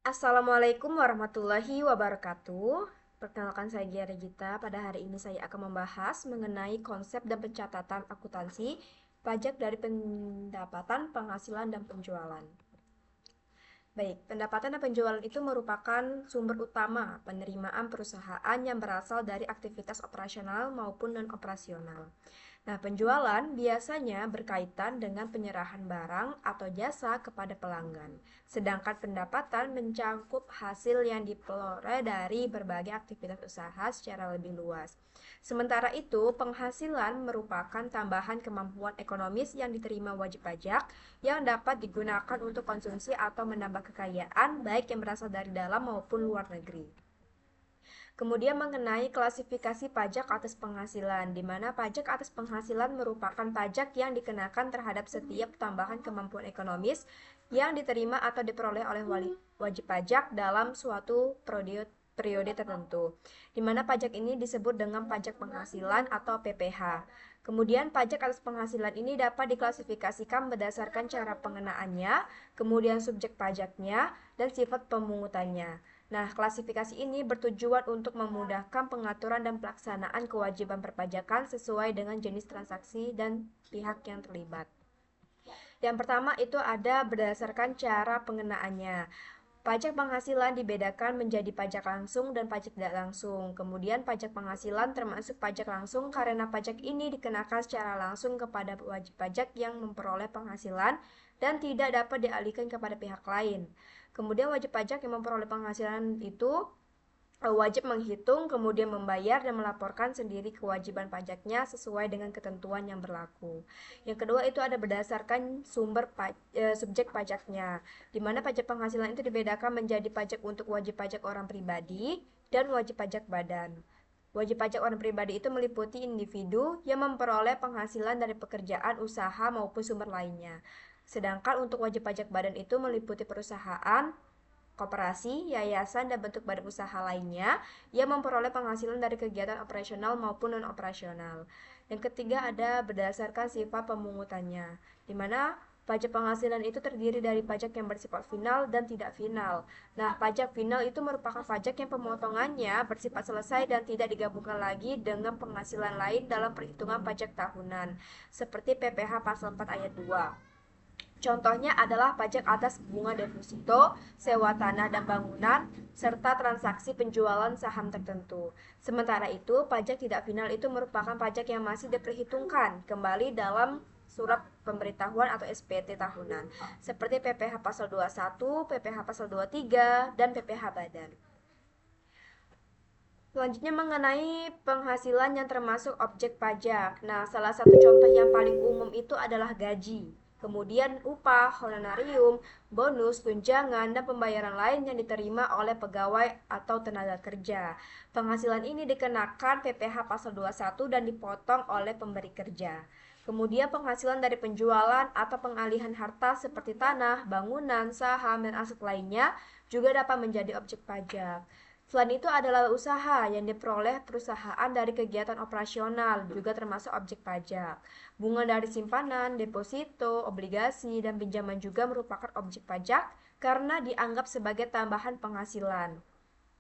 Assalamualaikum warahmatullahi wabarakatuh. Perkenalkan saya Gia Regita. Pada hari ini saya akan membahas mengenai konsep dan pencatatan akuntansi pajak dari pendapatan, penghasilan, dan penjualan. Baik, pendapatan dan penjualan itu merupakan sumber utama penerimaan perusahaan yang berasal dari aktivitas operasional maupun non-operasional. Nah, penjualan biasanya berkaitan dengan penyerahan barang atau jasa kepada pelanggan, sedangkan pendapatan mencakup hasil yang diperoleh dari berbagai aktivitas usaha secara lebih luas. Sementara itu, penghasilan merupakan tambahan kemampuan ekonomis yang diterima wajib pajak yang dapat digunakan untuk konsumsi atau menambah kekayaan baik yang berasal dari dalam maupun luar negeri. Kemudian mengenai klasifikasi pajak atas penghasilan, di mana pajak atas penghasilan merupakan pajak yang dikenakan terhadap setiap tambahan kemampuan ekonomis yang diterima atau diperoleh oleh wajib pajak dalam suatu periode tertentu, di mana pajak ini disebut dengan pajak penghasilan atau PPh. Kemudian pajak atas penghasilan ini dapat diklasifikasikan berdasarkan cara pengenaannya, kemudian subjek pajaknya, dan sifat pemungutannya. Nah, klasifikasi ini bertujuan untuk memudahkan pengaturan dan pelaksanaan kewajiban perpajakan sesuai dengan jenis transaksi dan pihak yang terlibat. Yang pertama itu ada berdasarkan cara pengenaannya. Pajak penghasilan dibedakan menjadi pajak langsung dan pajak tidak langsung. Kemudian pajak penghasilan termasuk pajak langsung karena pajak ini dikenakan secara langsung kepada wajib pajak yang memperoleh penghasilan dan tidak dapat dialihkan kepada pihak lain. Kemudian wajib pajak yang memperoleh penghasilan itu wajib menghitung, kemudian membayar dan melaporkan sendiri kewajiban pajaknya sesuai dengan ketentuan yang berlaku. Yang kedua itu ada berdasarkan subjek pajaknya, di mana pajak penghasilan itu dibedakan menjadi pajak untuk wajib pajak orang pribadi dan wajib pajak badan. Wajib pajak orang pribadi itu meliputi individu yang memperoleh penghasilan dari pekerjaan, usaha maupun sumber lainnya. Sedangkan untuk wajib pajak badan itu meliputi perusahaan, koperasi, yayasan, dan bentuk badan usaha lainnya yang memperoleh penghasilan dari kegiatan operasional maupun non-operasional. Yang ketiga ada berdasarkan sifat pemungutannya, di mana pajak penghasilan itu terdiri dari pajak yang bersifat final dan tidak final. Nah, pajak final itu merupakan pajak yang pemotongannya bersifat selesai dan tidak digabungkan lagi dengan penghasilan lain dalam perhitungan pajak tahunan, seperti PPh pasal 4 ayat 2. Contohnya adalah pajak atas bunga deposito, sewa tanah dan bangunan, serta transaksi penjualan saham tertentu. Sementara itu, pajak tidak final itu merupakan pajak yang masih diperhitungkan kembali dalam surat pemberitahuan atau SPT tahunan, seperti PPh pasal 21, PPh pasal 23, dan PPh badan. Selanjutnya mengenai penghasilan yang termasuk objek pajak. Nah, salah satu contoh yang paling umum itu adalah gaji. Kemudian upah, honorarium, bonus, tunjangan, dan pembayaran lain yang diterima oleh pegawai atau tenaga kerja. Penghasilan ini dikenakan PPh pasal 21 dan dipotong oleh pemberi kerja. Kemudian penghasilan dari penjualan atau pengalihan harta seperti tanah, bangunan, saham, dan aset lainnya juga dapat menjadi objek pajak. Selain itu adalah usaha yang diperoleh perusahaan dari kegiatan operasional juga termasuk objek pajak. Bunga dari simpanan, deposito, obligasi, dan pinjaman juga merupakan objek pajak karena dianggap sebagai tambahan penghasilan,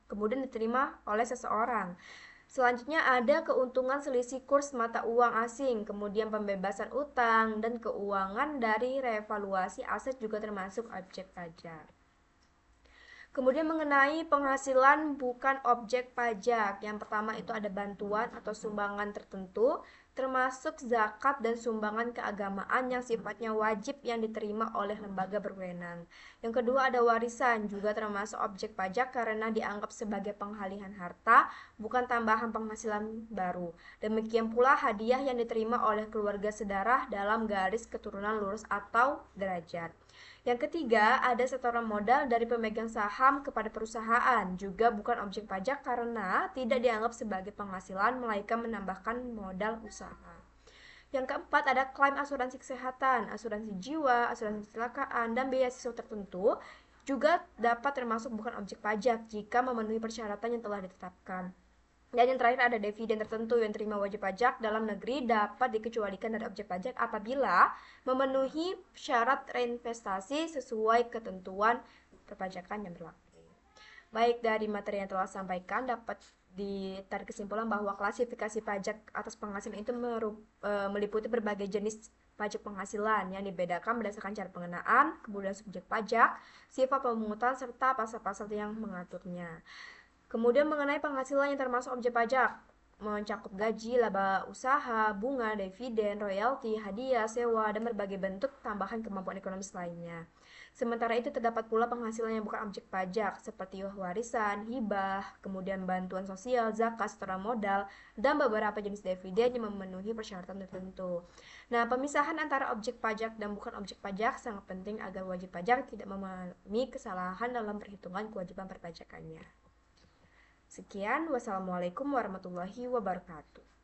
kemudian diterima oleh seseorang. Selanjutnya ada keuntungan selisih kurs mata uang asing, kemudian pembebasan utang, dan keuangan dari revaluasi aset juga termasuk objek pajak. Kemudian mengenai penghasilan bukan objek pajak, yang pertama itu ada bantuan atau sumbangan tertentu, termasuk zakat dan sumbangan keagamaan yang sifatnya wajib yang diterima oleh lembaga berwenang. Yang kedua ada warisan, juga termasuk objek pajak karena dianggap sebagai pengalihan harta, bukan tambahan penghasilan baru. Demikian pula hadiah yang diterima oleh keluarga sedarah dalam garis keturunan lurus atau derajat. Yang ketiga, ada setoran modal dari pemegang saham kepada perusahaan, juga bukan objek pajak karena tidak dianggap sebagai penghasilan, melainkan menambahkan modal usaha. Yang keempat, ada klaim asuransi kesehatan, asuransi jiwa, asuransi kecelakaan, dan beasiswa tertentu, juga dapat termasuk bukan objek pajak jika memenuhi persyaratan yang telah ditetapkan. Dan yang terakhir ada dividen tertentu yang terima wajib pajak dalam negeri dapat dikecualikan dari objek pajak apabila memenuhi syarat reinvestasi sesuai ketentuan perpajakan yang berlaku. Baik, dari materi yang telah sampaikan dapat ditarik kesimpulan bahwa klasifikasi pajak atas penghasilan itu meliputi berbagai jenis pajak penghasilan yang dibedakan berdasarkan cara pengenaan, kemudian subjek pajak, sifat pemungutan, serta pasal-pasal yang mengaturnya. Kemudian mengenai penghasilan yang termasuk objek pajak, mencakup gaji, laba usaha, bunga, dividen, royalti, hadiah, sewa, dan berbagai bentuk tambahan kemampuan ekonomis lainnya. Sementara itu terdapat pula penghasilan yang bukan objek pajak seperti warisan, hibah, kemudian bantuan sosial, zakat, setoran modal, dan beberapa jenis dividen yang memenuhi persyaratan tertentu. Nah, pemisahan antara objek pajak dan bukan objek pajak sangat penting agar wajib pajak tidak mengalami kesalahan dalam perhitungan kewajiban perpajakannya. Sekian, wassalamualaikum warahmatullahi wabarakatuh.